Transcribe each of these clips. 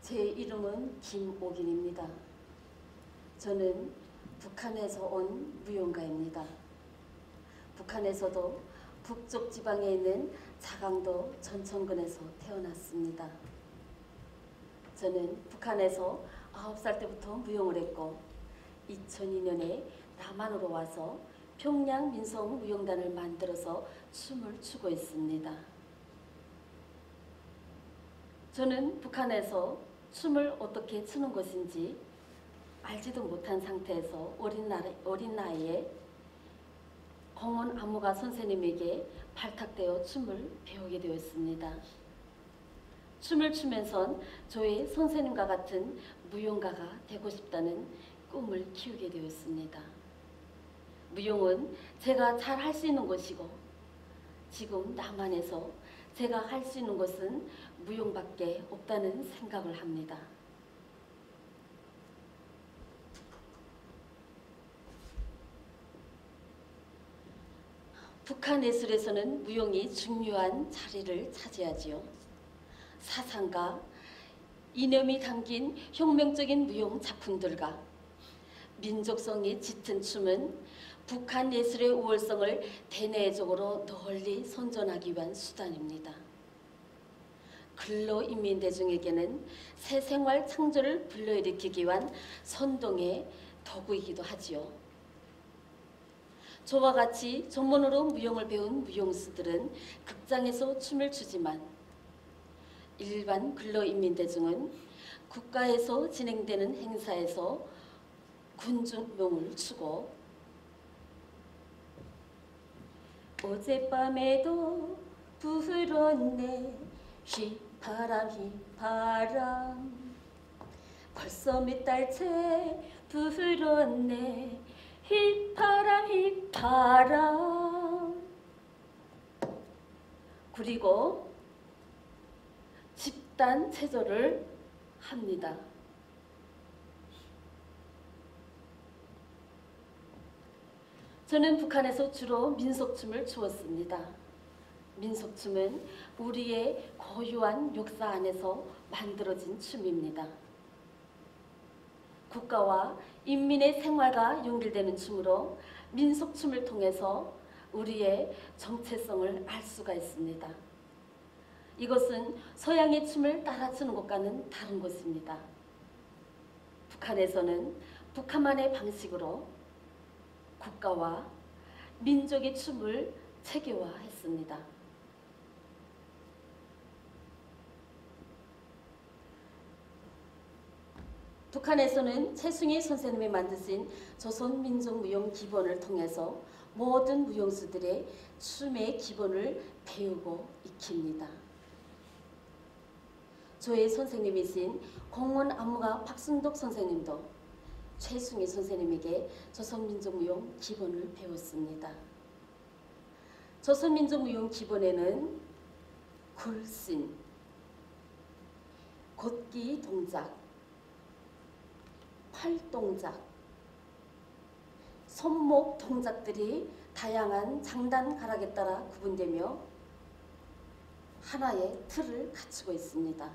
제 이름은 김옥인입니다. 저는 북한에서 온 무용가입니다. 북한에서도 북쪽 지방에 있는 자강도 전천군에서 태어났습니다. 저는 북한에서 9살 때부터 무용을 했고 2002년에 남한으로 와서 평양 민속무용단을 만들어서 춤을 추고 있습니다. 저는 북한에서 춤을 어떻게 추는 것인지 알지도 못한 상태에서 어린 나이에 공원 안무가 선생님에게 발탁되어 춤을 배우게 되었습니다. 춤을 추면서 저의 선생님과 같은 무용가가 되고 싶다는 꿈을 키우게 되었습니다. 무용은 제가 잘 할 수 있는 것이고 지금 남한에서 제가 할 수 있는 것은 무용밖에 없다는 생각을 합니다. 북한 예술에서는 무용이 중요한 자리를 차지하지요. 사상과 이념이 담긴 혁명적인 무용 작품들과 민족성이 짙은 춤은 북한 예술의 우월성을 대내적으로 널리 선전하기 위한 수단입니다. 근로인민대중에게는 새 생활 창조를 불러일으키기 위한 선동의 도구이기도 하지요. 저와 같이 전문으로 무용을 배운 무용수들은 극장에서 춤을 추지만 일반 근로인민대중은 국가에서 진행되는 행사에서 군중무용을 추고 어젯밤에도 불었네 휘파람 휘파람 벌써 몇 달째 불었네 휘파람 휘파람 그리고 집단 체조를 합니다. 저는 북한에서 주로 민속춤을 추었습니다. 민속춤은 우리의 고유한 역사 안에서 만들어진 춤입니다. 국가와 인민의 생활과 연결되는 춤으로 민속춤을 통해서 우리의 정체성을 알 수가 있습니다. 이것은 서양의 춤을 따라 추는 것과는 다른 것입니다. 북한에서는 북한만의 방식으로 국가와 민족의 춤을 체계화했습니다. 북한에서는 최승희 선생님이 만드신 조선민족무용 기본을 통해서 모든 무용수들의 춤의 기본을 배우고 익힙니다. 저의 선생님이신 공원 안무가 박순덕 선생님도 최승희 선생님에게 조선민족무용 기본을 배웠습니다. 조선민족무용 기본에는 굴신, 걷기 동작, 팔동작, 손목 동작들이 다양한 장단 가락에 따라 구분되며 하나의 틀을 갖추고 있습니다.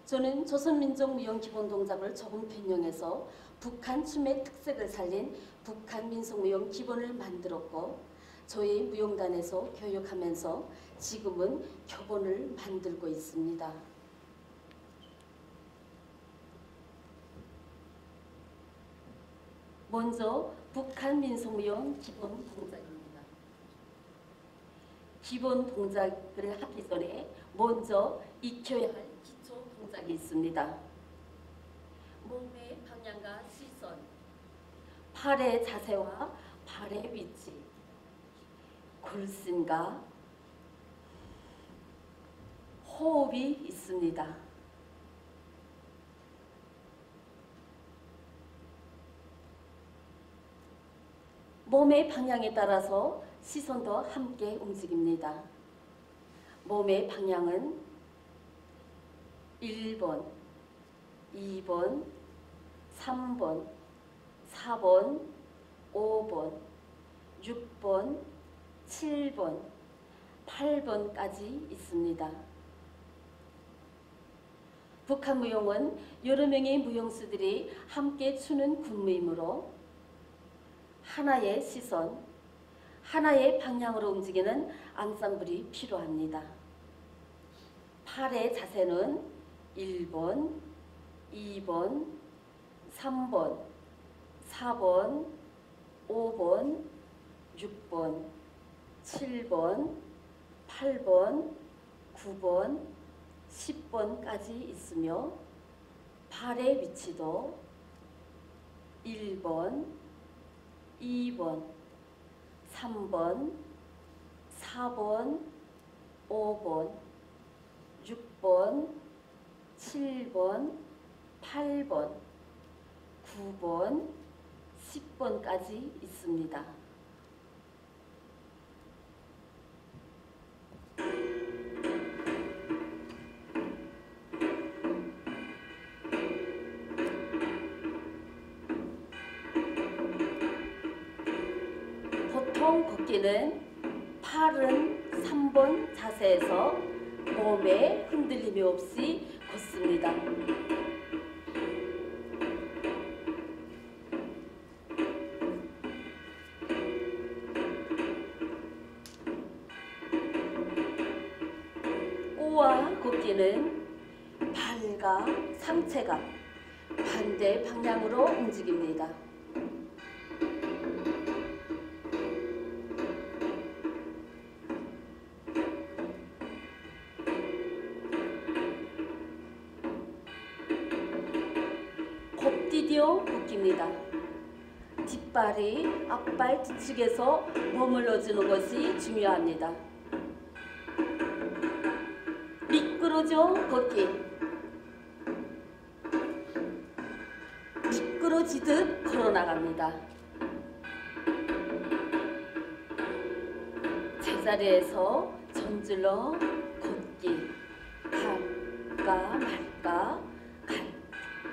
저는 조선민족무용 기본 동작을 조금 변형해서 북한 춤의 특색을 살린 북한 민속무용 기본을 만들었고 저희 무용단에서 교육하면서 지금은 교본을 만들고 있습니다. 먼저 북한 민속무용 기본 동작입니다. 기본 동작을 하기 전에 먼저 익혀야 할 기초 동작이 있습니다. 몸의 방향과 시선, 팔의 자세와 발의 위치, 굴신과 호흡이 있습니다. 몸의 방향에 따라서 시선도 함께 움직입니다. 몸의 방향은 1번, 2번, 3번, 4번, 5번, 6번, 7번, 8번까지 있습니다. 북한 무용은 여러 명의 무용수들이 함께 추는 군무이므로 하나의 시선, 하나의 방향으로 움직이는 앙상블이 필요합니다. 팔의 자세는 1번, 2번, 3번, 4번, 5번, 6번, 7번, 8번, 9번, 10번까지 있으며 발의 위치도 1번, 2번, 3번, 4번, 5번, 6번, 7번, 8번, 9번, 10번까지 있습니다. 보통 걷기는 팔은 3번 자세에서 몸에 흔들림이 없이 걷습니다. 꼬아 걷기는 발과 상체가 반대 방향으로 움직입니다. 곱디디어 걷기입니다. 뒷발이 앞발 뒤측에서 머물러주는 것이 중요합니다. 미끄러져 걷기. 미끄러지듯 걸어나갑니다. 제자리에서 전질러 걷기. 갈까 말까,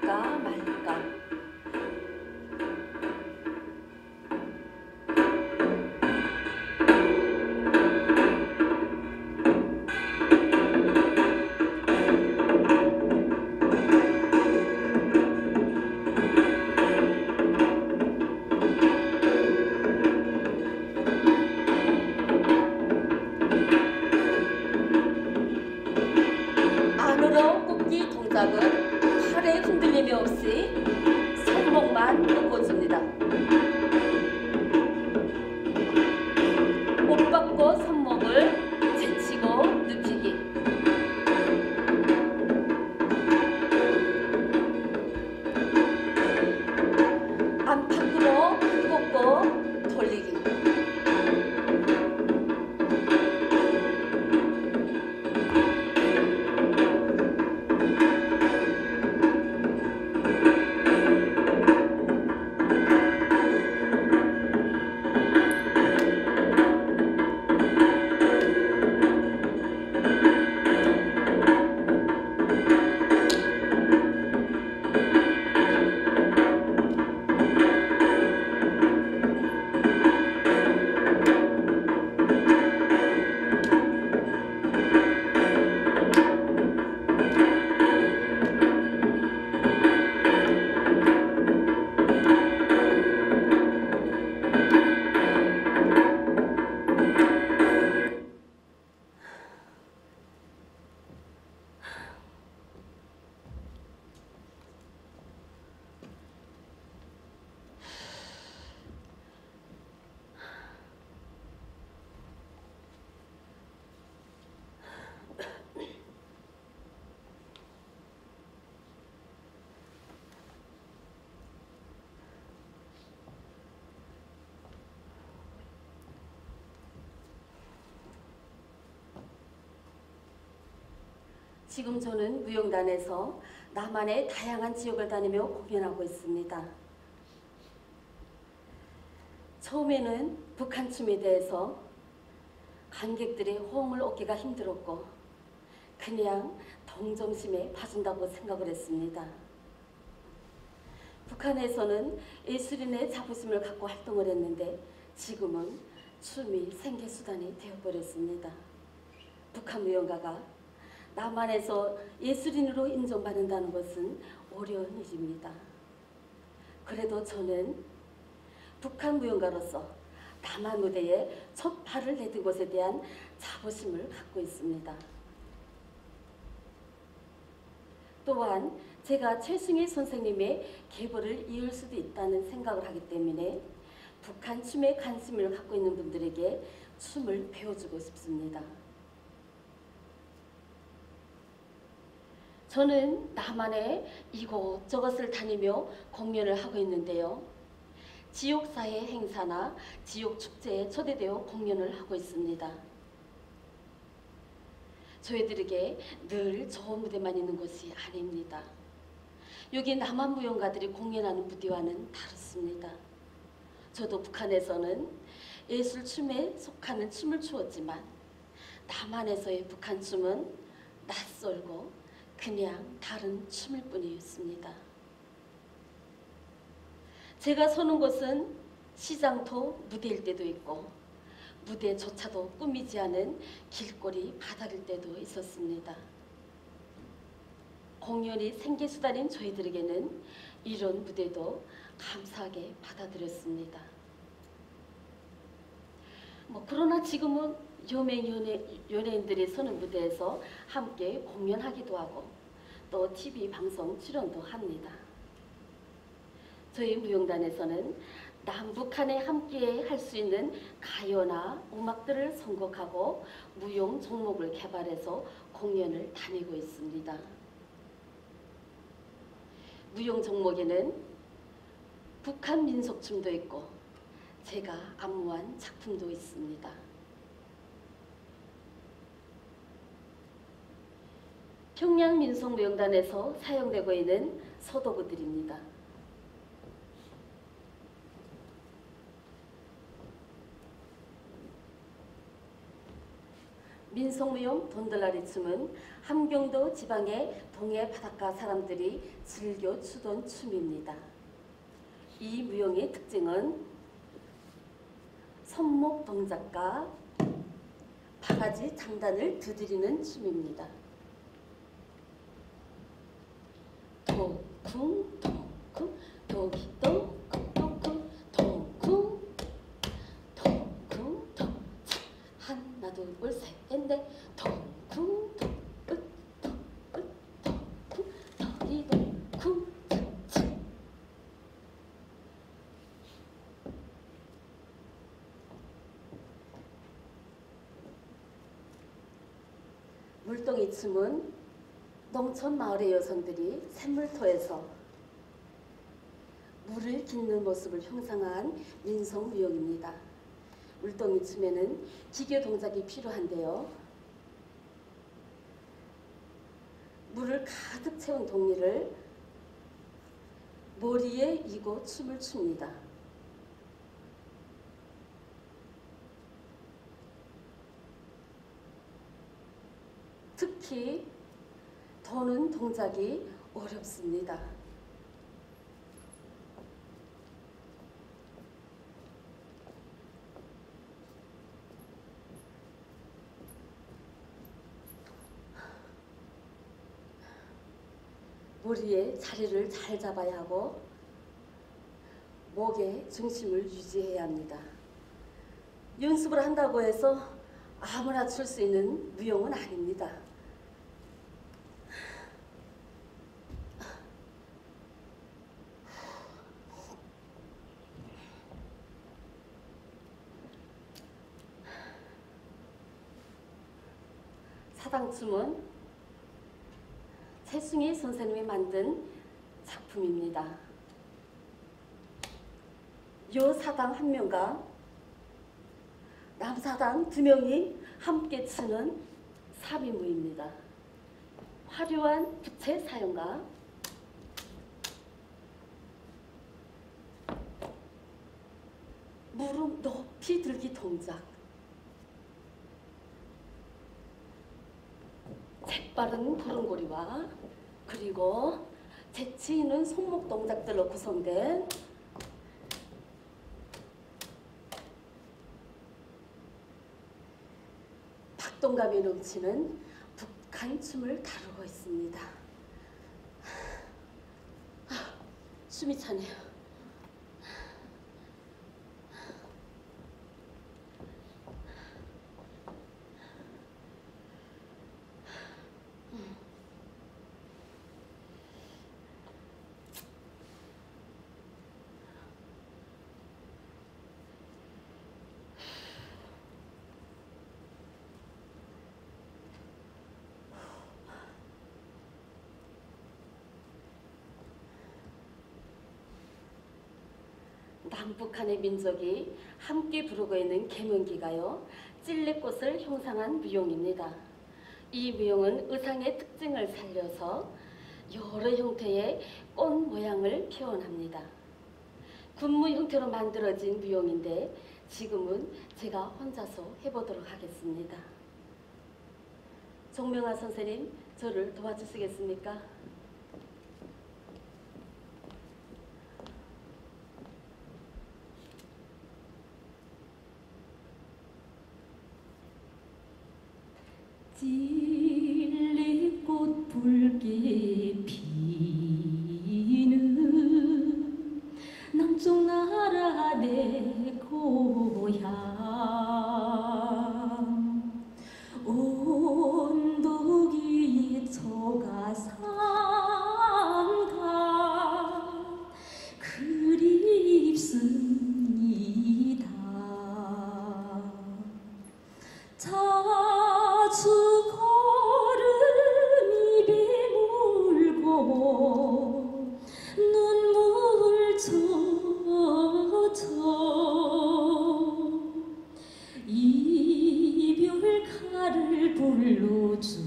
갈까 말까. 안으로 굽기 동작은 팔에 흔들림이 없이 손목만 꺾어줍니다. 못 받고 손목을 제치고 눕히기. 안팎으로 꺾고 돌리기. 지금 저는 무용단에서 남한의 다양한 지역을 다니며 공연하고 있습니다. 처음에는 북한 춤에 대해서 관객들의 호응을 얻기가 힘들었고 그냥 동정심에 봐준다고 생각을 했습니다. 북한에서는 예술인의 자부심을 갖고 활동을 했는데 지금은 춤이 생계수단이 되어버렸습니다. 북한 무용가가 남한에서 예술인으로 인정받는다는 것은 어려운 일입니다. 그래도 저는 북한 무용가로서 남한 무대에 첫 발을 내딘 것에 대한 자부심을 갖고 있습니다. 또한 제가 최승희 선생님의 계보를 이을 수도 있다는 생각을 하기 때문에 북한 춤에 관심을 갖고 있는 분들에게 춤을 배워주고 싶습니다. 저는 남한에 이곳저곳을 다니며 공연을 하고 있는데요. 지역사회 행사나 지역축제에 초대되어 공연을 하고 있습니다. 저희들에게 늘 좋은 무대만 있는 것이 아닙니다. 여기 남한 무용가들이 공연하는 무대와는 다릅니다. 저도 북한에서는 예술춤에 속하는 춤을 추었지만 남한에서의 북한 춤은 낯설고 그냥 다른 춤일 뿐이었습니다. 제가 서는 곳은 시장터 무대일 때도 있고 무대조차도 꾸미지 않은 길거리 바닥일 때도 있었습니다. 공연이 생계수단인 저희들에게는 이런 무대도 감사하게 받아들였습니다. 그러나 지금은 연예인들이 서는 무대에서 함께 공연하기도 하고 또 TV 방송 출연도 합니다. 저희 무용단에서는 남북한에 함께 할 수 있는 가요나 음악들을 선곡하고 무용 종목을 개발해서 공연을 다니고 있습니다. 무용 종목에는 북한 민속춤도 있고 제가 안무한 작품도 있습니다. 평양 민속무용단에서 사용되고 있는 소도구들입니다. 민속무용 돈들라리 춤은 함경도 지방의 동해 바닷가 사람들이 즐겨 추던 춤입니다. 이 무용의 특징은 손목 동작과 바가지 장단을 두드리는 춤입니다. 통쿵 통쿵 도기 통쿵 통쿵 통쿵 통쿵 통 하나 둘 셋 넷 통쿵 통끝 통끝 통쿵 도기 통쿵 차차. 물동이 춤은 농촌 마을의 여성들이 샘물터에서 물을 깃는 모습을 형상한 민속무용입니다. 물동이 춤에는 기교 동작이 필요한데요. 물을 가득 채운 동이를 머리에 이고 춤을 춥니다. 특히 도는 동작이 어렵습니다. 머리에 자리를 잘 잡아야 하고 목에 중심을 유지해야 합니다. 연습을 한다고 해서 아무나 출 수 있는 무용은 아닙니다. 사당춤은 최승희 선생님이 만든 작품입니다. 요 사당 한 명과 남사당 두 명이 함께 추는 삼인무입니다. 화려한 부채 사용과 무릎 높이 들기 동작, 재빠른 걸음걸이와 그리고 재치 있는 손목 동작들로 구성된 박동감이 넘치는 북한 북한 춤을 다루고 있습니다. 숨이 차네요. 남북한의 민족이 함께 부르고 있는 계문기가요, 찔레꽃을 형상한 무용입니다. 이 무용은 의상의 특징을 살려서 여러 형태의 꽃 모양을 표현합니다. 군무 형태로 만들어진 무용인데 지금은 제가 혼자서 해보도록 하겠습니다. 정명아 선생님, 저를 도와주시겠습니까? 찔레꽃 붉게 피는 남쪽 나라 내 고향 언덕 위에 저가상가 그립습니다. 자주 걸음 입에 물고 눈물 젖어 이별 칼을 불러주던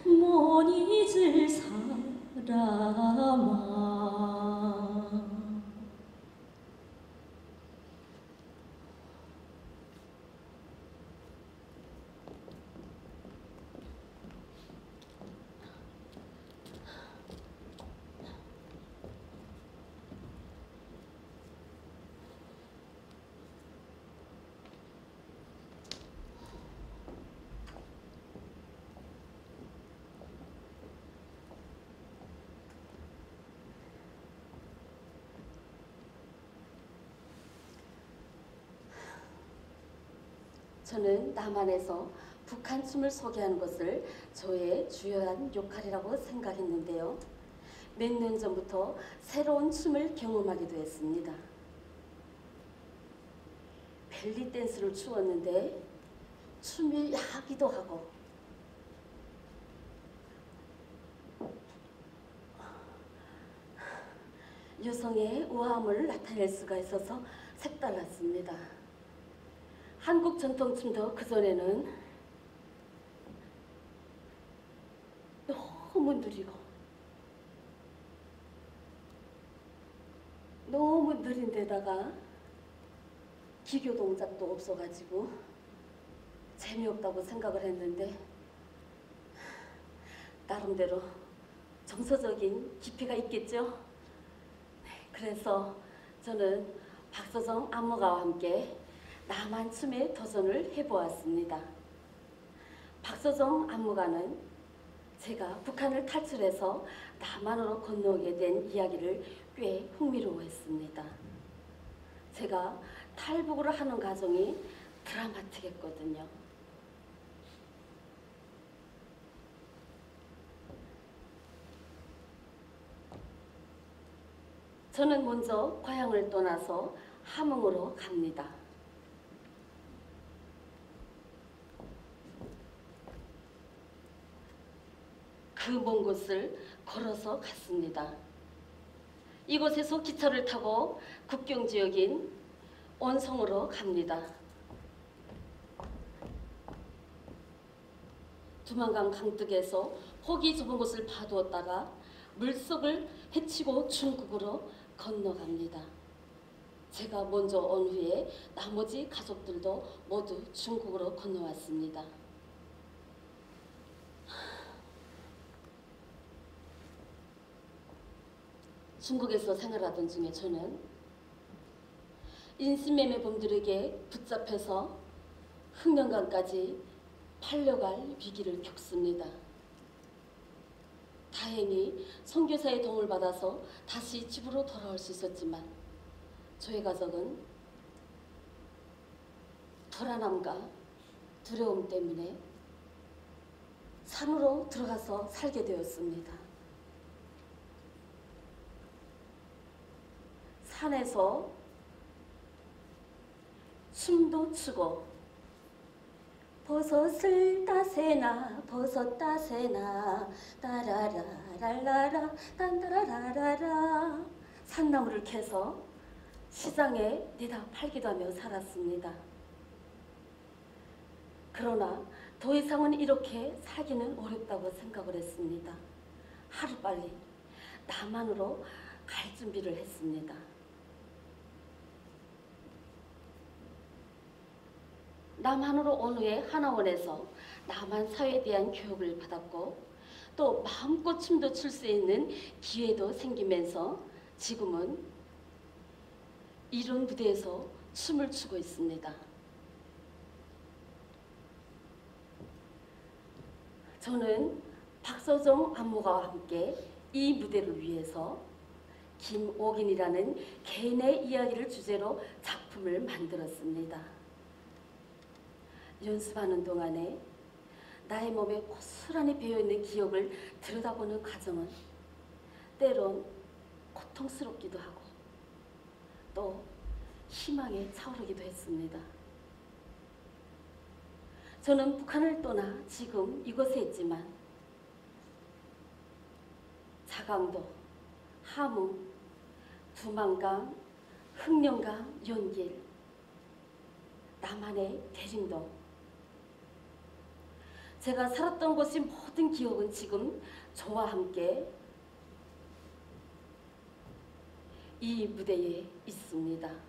못 잊을 사람아. 저는 남한에서 북한 춤을 소개하는 것을 저의 주요한 역할이라고 생각했는데요. 몇 년 전부터 새로운 춤을 경험하기도 했습니다. 벨리 댄스를 추었는데 춤이 야하기도 하고 여성의 우아함을 나타낼 수가 있어서 색달랐습니다. 한국 전통춤도 그전에는 너무 느리고 너무 느린 데다가 기교 동작도 없어가지고 재미없다고 생각을 했는데 나름대로 정서적인 깊이가 있겠죠. 그래서 저는 박서정 안무가와 함께 남한 춤에 도전을 해보았습니다. 박서정 안무가는 제가 북한을 탈출해서 남한으로 건너오게 된 이야기를 꽤 흥미로워했습니다. 제가 탈북을 하는 과정이 드라마틱했거든요. 저는 먼저 고향을 떠나서 함흥으로 갑니다. 그 먼 곳을 걸어서 갔습니다. 이곳에서 기차를 타고 국경지역인 온성으로 갑니다. 두만강 강둑에서 폭이 좁은 곳을 파두었다가 물속을 헤치고 중국으로 건너갑니다. 제가 먼저 온 후에 나머지 가족들도 모두 중국으로 건너왔습니다. 중국에서 생활하던 중에 저는 인신매매범들에게 붙잡혀서 흑명강까지 팔려갈 위기를 겪습니다. 다행히 선교사의 도움을 받아서 다시 집으로 돌아올 수 있었지만 저희 가족은 불안함과 두려움 때문에 산으로 들어가서 살게 되었습니다. 산에서 춤도 추고 버섯을 따세나 버섯 따세나 따라라랄라라 딴따라라라라 산나물을 캐서 시장에 내다 팔기도 하며 살았습니다. 그러나 더 이상은 이렇게 살기는 어렵다고 생각을 했습니다. 하루빨리 남한으로 갈 준비를 했습니다. 남한으로 온 후에 하나원에서 남한 사회에 대한 교육을 받았고 또 마음껏 춤도 출 수 있는 기회도 생기면서 지금은 이런 무대에서 춤을 추고 있습니다. 저는 박서정 안무가와 함께 이 무대를 위해서 김옥인이라는 개인의 이야기를 주제로 작품을 만들었습니다. 연습하는 동안에 나의 몸에 고스란히 배어있는 기억을 들여다보는 과정은 때론 고통스럽기도 하고 또 희망에 차오르기도 했습니다. 저는 북한을 떠나 지금 이곳에 있지만 자강도, 함흥, 두만강, 흑령강, 연길, 남한의 대림동 제가 살았던 곳의 모든 기억은 지금 저와 함께 이 무대에 있습니다.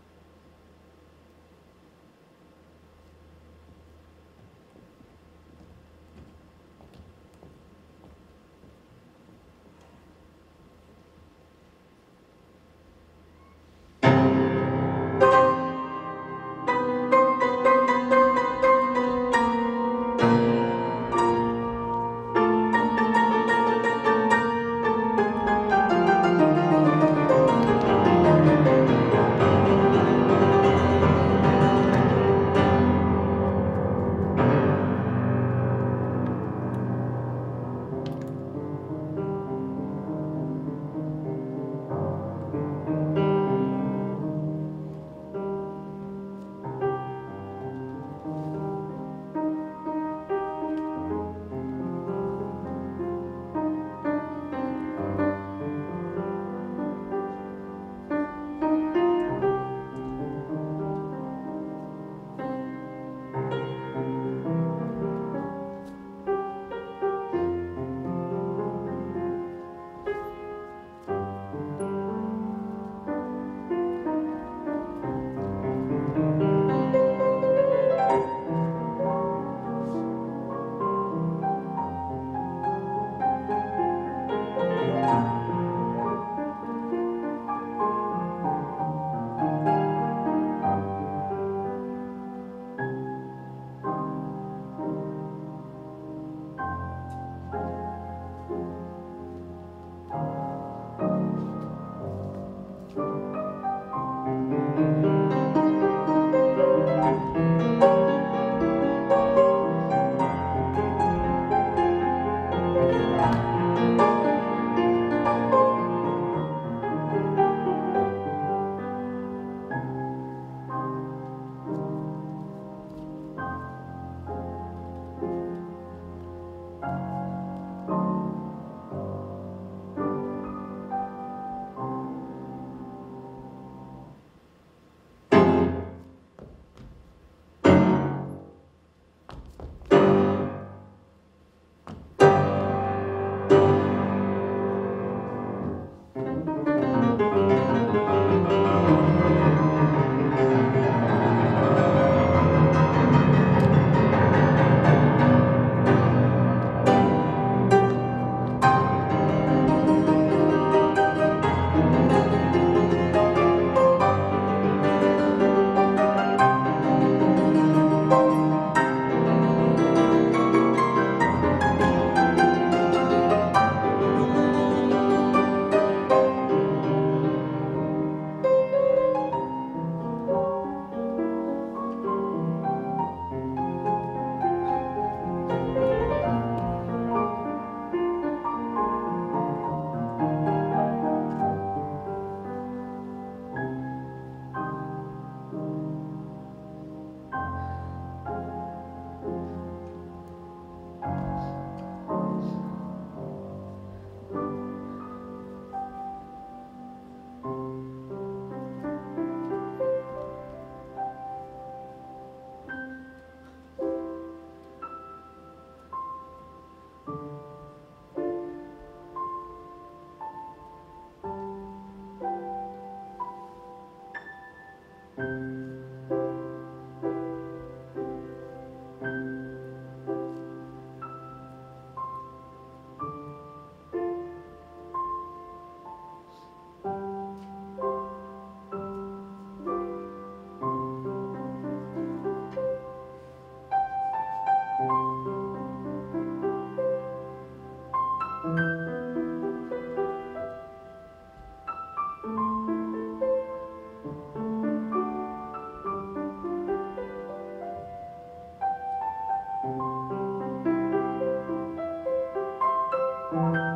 아